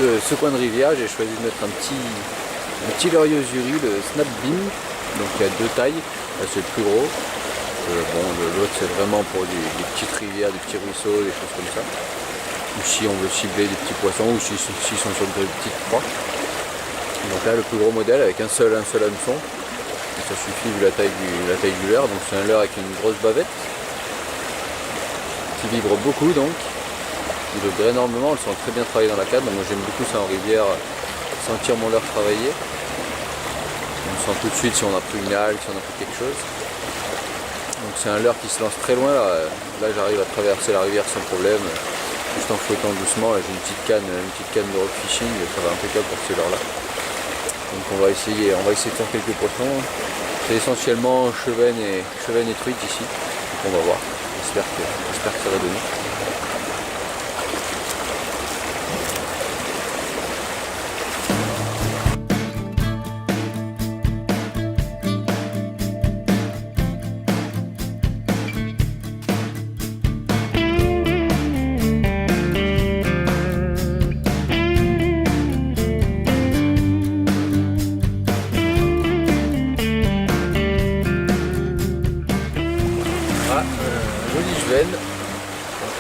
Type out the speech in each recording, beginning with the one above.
ce coin de rivière, j'ai choisi de mettre un petit leurre Yo-Zuri, le Snap Beam. Donc il y a deux tailles, là c'est le plus gros. Bon, l'autre c'est vraiment pour des petites rivières, des petits ruisseaux, des choses comme ça. Ou si on veut cibler des petits poissons, ou s'ils sont sur de petites proies. Donc là le plus gros modèle avec un seul hameçon. Et ça suffit vu la taille du leurre. Donc c'est un leurre avec une grosse bavette qui vibre beaucoup donc. Il vibre énormément, elles sont très bien travaillées dans la canne. Donc moi j'aime beaucoup ça en rivière, sentir mon leurre travailler. On sent tout de suite si on a pris une algue, si on a pris quelque chose. Donc c'est un leurre qui se lance très loin. Là j'arrive à traverser la rivière sans problème. Juste en fouettant doucement. Là j'ai une petite canne de rock fishing, ça va impeccable pour ces leurres là. Donc on va essayer de faire quelques poissons. C'est essentiellement chevenne et truite ici. Donc on va voir. J'espère que ça va donner.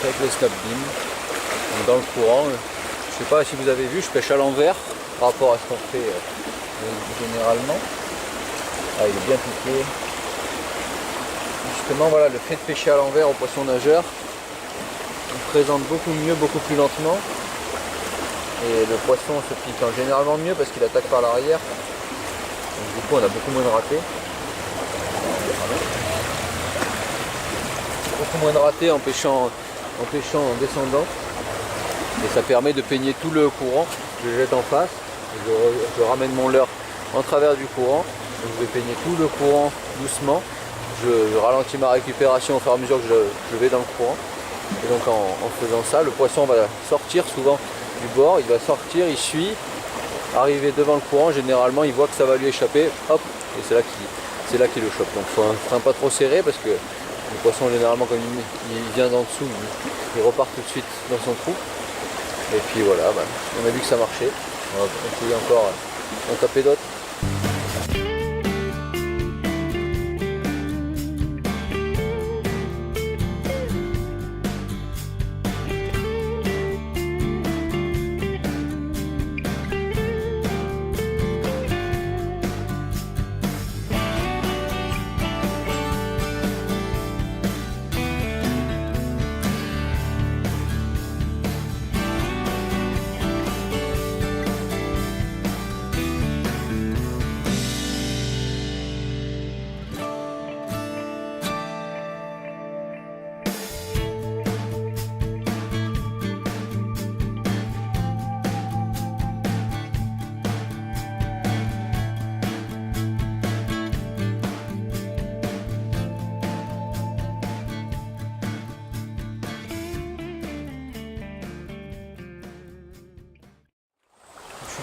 Avec le Snap Beam dans le courant. Je sais pas si vous avez vu, je pêche à l'envers par rapport à ce qu'on fait généralement. Ah, il est bien piqué. Justement voilà, le fait de pêcher à l'envers au poisson nageur, il présente beaucoup mieux, beaucoup plus lentement. Et le poisson se pique généralement mieux parce qu'il attaque par l'arrière. Donc du coup on a beaucoup moins de ratés. Beaucoup moins de ratés en pêchant en descendant, et ça permet de peigner tout le courant. Je jette en face, je ramène mon leurre en travers du courant, donc je vais peigner tout le courant doucement, je ralentis ma récupération au fur et à mesure que je vais dans le courant, et donc en faisant ça, le poisson va sortir souvent du bord, il va sortir, il suit, arriver devant le courant, généralement il voit que ça va lui échapper, hop, et c'est là qu'il le chope. Donc il faut un frein pas trop serré parce que le poisson généralement quand il vient d'en dessous, il repart tout de suite dans son trou. Et puis voilà, on a vu que ça marchait. On va essayer encore d'en taper d'autres.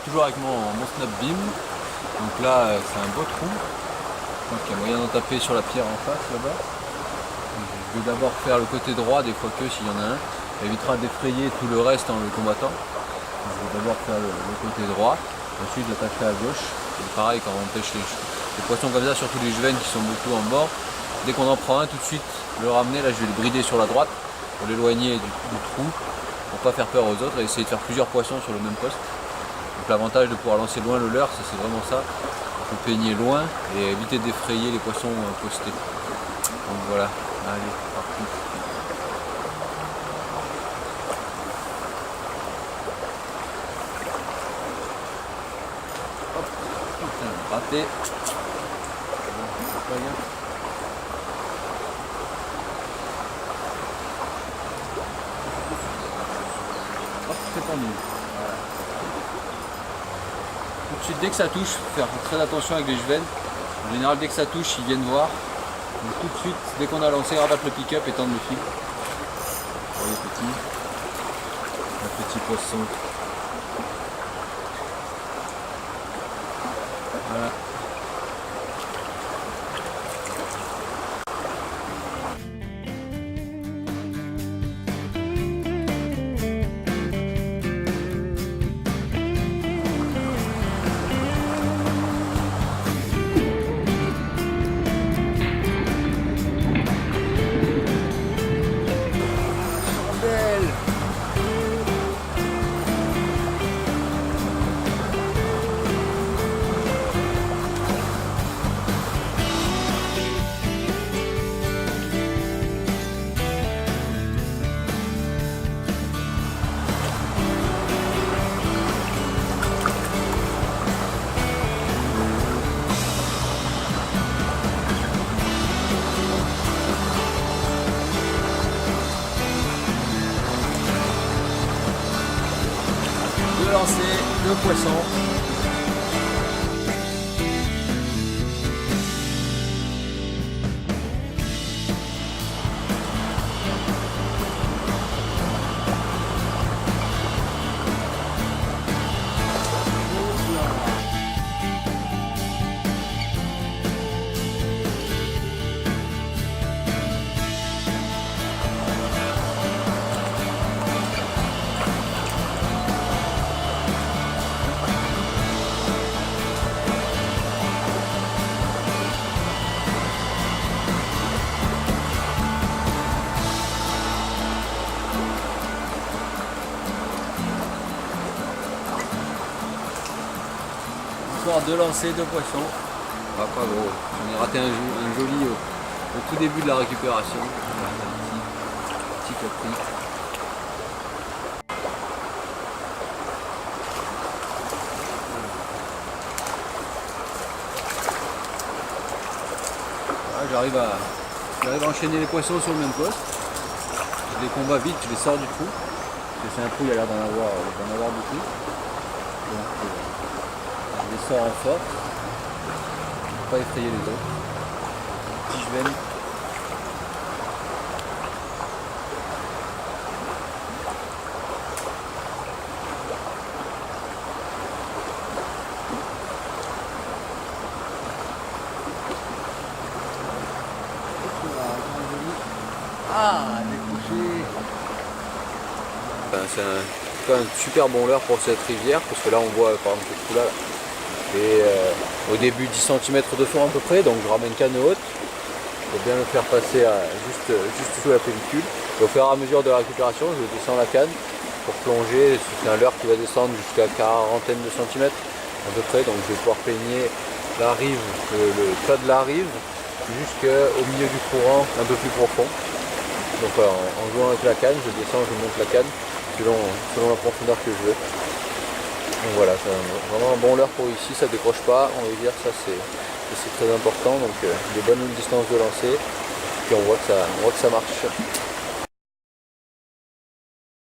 Toujours avec mon Snap Beam, donc là c'est un beau trou, donc il y a moyen d'en taper sur la pierre en face là-bas. Je vais d'abord faire le côté droit des fois que s'il y en a un, ça évitera d'effrayer tout le reste en le combattant. Donc, je vais d'abord faire le côté droit, ensuite l'attacher à gauche. Et pareil quand on pêche les poissons comme ça, surtout les juvéniles qui sont beaucoup en bord, dès qu'on en prend un tout de suite le ramener, là je vais le brider sur la droite pour l'éloigner du trou, pour pas faire peur aux autres et essayer de faire plusieurs poissons sur le même poste. Donc l'avantage de pouvoir lancer loin le leurre, c'est vraiment ça. On peut peigner loin et éviter d'effrayer les poissons postés. Donc voilà, allez, parti. Hop, putain, raté. Hop, c'est tendu. Voilà. Tout de suite, dès que ça touche, faire très attention avec les juvéniles. En général, dès que ça touche, ils viennent voir. Donc tout de suite, dès qu'on a lancé, rabattre le pick-up et tendre le fil. Voyez un petit poisson. Voilà. 2 poissons. De lancer 2 poissons. Ah, pas gros. J'en ai raté un joli au tout début de la récupération. Voilà, un petit capri. Voilà, j'arrive à enchaîner les poissons sur le même poste. Je les combats vite, je les sors du trou. Parce que c'est un trou, il a l'air d'en avoir beaucoup. Donc, je les sors en force. Pour pas effrayer les autres. Petit juven. Ah, décroché. C'est un super bon leurre pour cette rivière, parce que là on voit par exemple ce trou là. Et au début 10 cm de fond à peu près, donc je ramène canne haute. Pour bien le faire passer juste sous la pellicule. Et au fur et à mesure de la récupération, je descends la canne pour plonger. C'est un leurre qui va descendre jusqu'à quarantaine de centimètres à peu près, donc je vais pouvoir peigner la rive, le plat de la rive jusqu'au milieu du courant un peu plus profond. Donc voilà, en jouant avec la canne, je descends, je monte la canne selon la profondeur que je veux. Donc voilà, c'est vraiment un bon leurre pour ici, ça décroche pas, on va dire, ça c'est très important, donc des bonnes distances de lancer, puis on voit que ça marche.